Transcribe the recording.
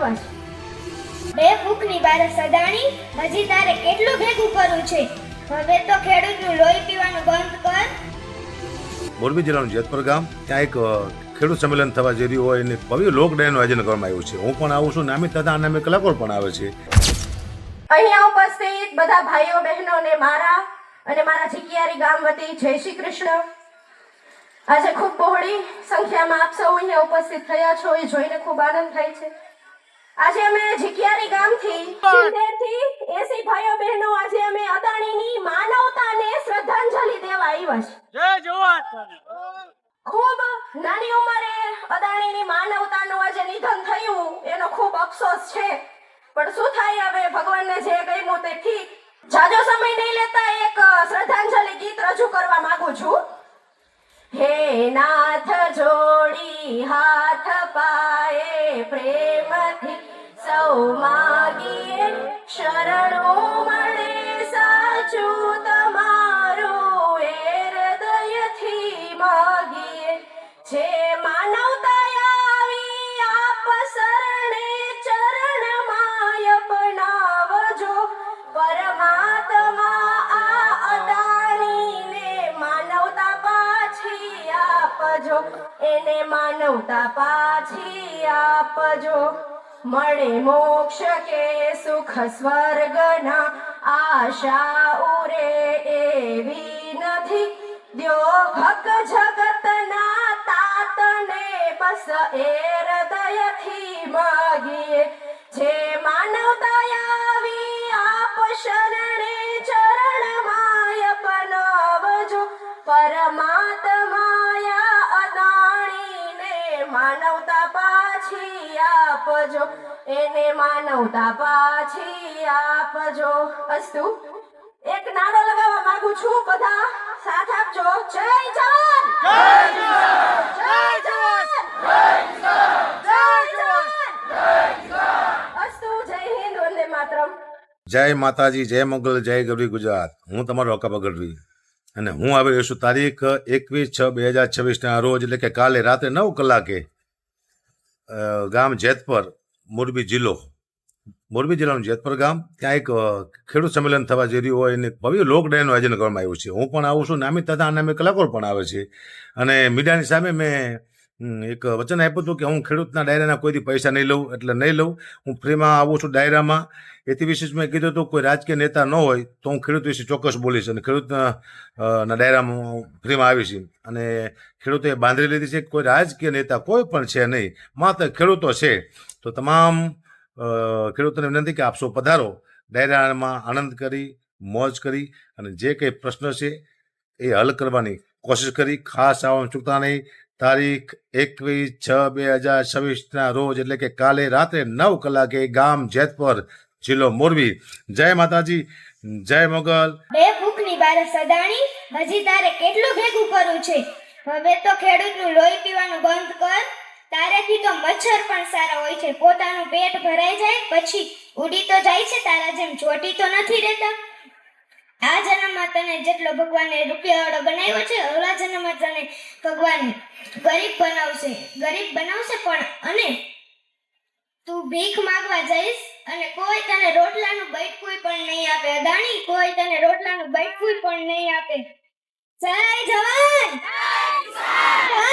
આવ્યા છે. બે ભૂખની બારે સદાણી, હજી તારે કેટલું ભેગું કરવું છે? હવે તો ખેડૂતનું લોહી પીવાનું બંધ કર. મોરબી જિલ્લાનું જેતપુર ગામ, ત્યાં એક ખેડૂત સંમેલન થવા જઈ રહ્યું હોય અને ભવ્ય લોક ડાયરાનું આયોજન કરવામાં આવ્યું છે. હું પણ આવું છું, નામી તથા અનામી કલાકારો પણ આવે છે. અહીંયા ઉપસ્થિત બધા ભાઈઓ બહેનોને મારા અને મારા ઝીકિયારી ગામ વતી જય શ્રી કૃષ્ણ. આજે ખૂબ બહોળી સંખ્યામાં આપ સૌ અહીંયા ઉપસ્થિત થયા છો, એ જોઈને ખૂબ આનંદ થાય છે. આજે અમે ઝીકિયારી ગામથી 70 થી 80 ભાઈઓ બહેનો આજે અમે અદાણીની માનવતાને શ્રદ્ધાંજલિ દેવા આવ્યા છે. જય જવાન. ખૂબ નાની ઉંમરે અદાણીની માનવતાનું આજે નિધન થયું, એનો ખૂબ અફસોસ છે. પણ શું થાય, હવે ભગવાનને જે ગમ્યું તે ઠીક. જાજો સમય નહીં લેતા એક શ્રદ્ધાંજલિ ગીત રજૂ કરવા માંગુ છું. હે નાથ જોડી હાથ પાએ પ્રેમથી સૌ માગીએ, શરણો મળે સાચું તમારું એ હૃદયથી માગીએ. જે માનવતા આવી આપ શરણે ચરણમાં અપનાવજો. પરમાત્મા આ અદાણીને માનવતા પાછી આપજો, એને માનવતા પાછી આપજો. મળે મોક્ષ કે સુખ સ્વર્ગના આશા ઉરે એવી નથી. દ્યો હક જગતના તાતને બસ એ હૃદયથી માગીએ. જે માનવતા આવી આપ શરણે ચરણમાં અપનાવજો. પરમાત્મા અદાણીને માનવતા પાછી આપજો, એને માનવતા પાછી આપજો. અસ્તુ. એક નારો લગાવવા માંગુ છું, બધા સાથ આપજો. જય જવાન, જય કિસાન, જય જવાન, જય કિસાન, જય જવાન, જય કિસાન. અસ્તુ. જય હિન્દ, વંદે માતરમ. જય માતાજી, જય મોગલ, જય ગરવી ગુજરાત. હું તમારો હકાબા ગઢવી અને હું આવી રહ્યો છું તારીખ 21/6/2026ના રોજ, એટલે કે કાલે રાત્રે 9 કલાકે ગામ જેતપર, મોરબી જિલ્લો, મોરબી જિલ્લાનું જેતપર ગામ, ત્યાં એક ખેડૂત સંમેલન થવા જઈ રહ્યું હોય અને ભવ્ય લોક ડાયરાનું આયોજન કરવામાં આવ્યું છે. હું પણ આવું છું, નામી તથા અનામી કલાકારો પણ આવે છે. અને મીડિયાની સામે મેં એક વચન આપ્યું હતું કે હું ખેડૂતના ડાયરાના કોઈથી પૈસા નહીં લઉં, એટલે નહીં લઉં. હું ફ્રીમાં આવું છું ડાયરામાં. એથી વિશેષ મેં કીધું હતું કોઈ રાજકીય નેતા ન હોય તો હું ખેડૂત વિશે ચોક્કસ બોલીશ અને ખેડૂતના ડાયરામાં હું ફ્રીમાં આવીશ. અને ખેડૂતોએ બાંધરી લીધી છે કે કોઈ રાજકીય નેતા કોઈ પણ છે નહીં, માત્ર ખેડૂતો છે. તો તમામ ખેડૂતોને વિનંતી કે આપ સૌ પધારો, ડાયરામાં આનંદ કરી, મોજ કરી અને જે કંઈ પ્રશ્ન છે એ હલ કરવાની કોશિશ કરી. ખાસ આવવાનું ચૂકતા નહીં. તારીખ 21/6/2026ના રોજ, એટલે કે કાલે રાત્રે 9 કલાકે ગામ જેતપર, જિલ્લો મોરબી. જય માતાજી, જય મોગલ. બે ભૂખની બારે સદાણી, હજી તારે કેટલું ભેગું કરવું છે? હવે તો ખેડૂતનું લોહી પીવાનું બંધ કર. તારાથી તો મચ્છર પણ સારા હોય છે. પોતાનું પેટ ભરાઈ જાય પછી ઉડી તો જાય છે, તારા જેમ ચોટી તો નથી રહેતા. આ જન્મમાં તને જેટલો ભગવાને રૂપિયાવાળો બનાવ્યો છે, ઓલા જન્મમાં તને ભગવાન ગરીબ બનાવશે પણ. અને તું ભીખ માંગવા જઈશ અને કોઈ તને રોટલાનું બૈઠું પણ નહીં આપે. અદાણી, કોઈ તને રોટલાનું બૈઠું પણ નહીં આપે. જય જવાન, જય કિસાન, જય